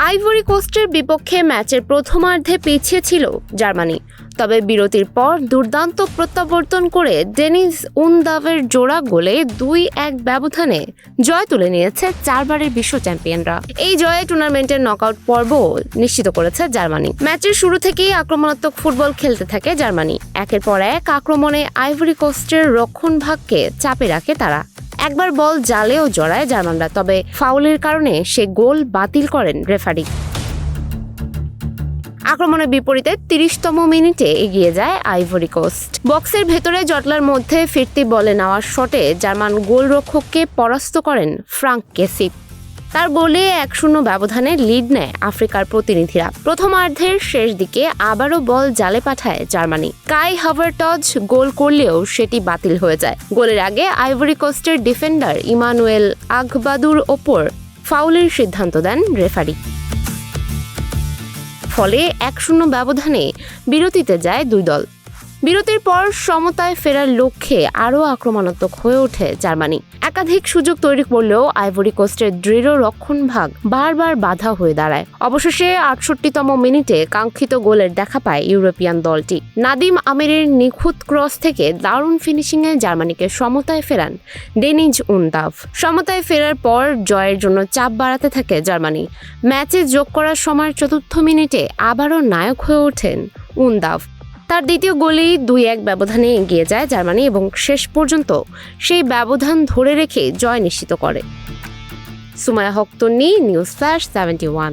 Ivory কোস্টের বিপক্ষে ম্যাচের প্রথমার্ধে পিছিয়ে ছিল জার্মানি, তবে বিরতির পর দুর্দান্ত প্রত্যাবর্তন করে ডেনিস উনদাভের জোড়া গোলে 2-1 ব্যবধানে জয় তুলে নিয়েছে 4 বারের বিশ্ব চ্যাম্পিয়নরা। এই জয়ে টুর্নামেন্টের নকআউট পর্ব নিশ্চিত করেছে জার্মানি। ম্যাচের শুরু থেকেই আক্রমণাত্মক ফুটবল খেলতে থাকে জার্মানি। একের পর এক আক্রমণে আইভরি কোস্টের রক্ষণভাগকে চাপে রাখে তারা। একবার বল জালেও জড়ায় জার্মানরা, তবে ফাউলের কারণে সে গোল বাতিল করেন রেফারি। আক্রমণের বিপরীতে 30তম মিনিটে এগিয়ে যায় আইভরি কোস্ট। বক্সের ভেতরে জটলার মধ্যে ফিরতি বলে নেওয়ার শটে জার্মান গোলরক্ষককে পরাস্ত করেন ফ্রাঙ্ক কেসি। তার গোলে 1-0 ব্যবধানে লিড নেয় আফ্রিকার প্রতিনিধিরা। প্রথমার্ধের শেষ দিকে আবারও বল জালে পাঠায় জার্মানি। কাই হাভারটজ গোল করলেও সেটি বাতিল হয়ে যায়। গোলের আগে আইভরি কোস্টের ডিফেন্ডার ইমানুয়েল আগবাদুর ওপর ফাউলের সিদ্ধান্ত দেন রেফারি। ফলে 1-0 ব্যবধানে বিরতিতে যায় দুই দল। বিরতির পর সমতায় ফেরার লক্ষ্যে আরও আক্রমণাত্মক হয়ে ওঠে জার্মানি। একাধিক সুযোগ তৈরি করলেও আইভরি কোস্টের দৃঢ় রক্ষণভাগ বারবার বাধা হয়ে দাঁড়ায়। অবশেষে 68তম মিনিটে কাঙ্ক্ষিত গোলের দেখা পায় ইউরোপিয়ান দলটি। নাদিম আমিরের নিখুঁত ক্রস থেকে দারুণ ফিনিশিংয়ে জার্মানিকে সমতায় ফেরান ডেনিস উনদাভ। সমতায় ফেরার পর জয়ের জন্য চাপ বাড়াতে থাকে জার্মানি। ম্যাচে যোগ করার সময় 4র্থ মিনিটে আবারও নায়ক হয়ে ওঠেন উনদাভ। তার দ্বিতীয় গোলেই 2-1 ব্যবধানে এগিয়ে যায় জার্মানি এবং শেষ পর্যন্ত সেই ব্যবধান ধরে রেখে জয় নিশ্চিত করে। সুমাইয়া হক তন্নি, নিউজ ফ্ল্যাশ 71।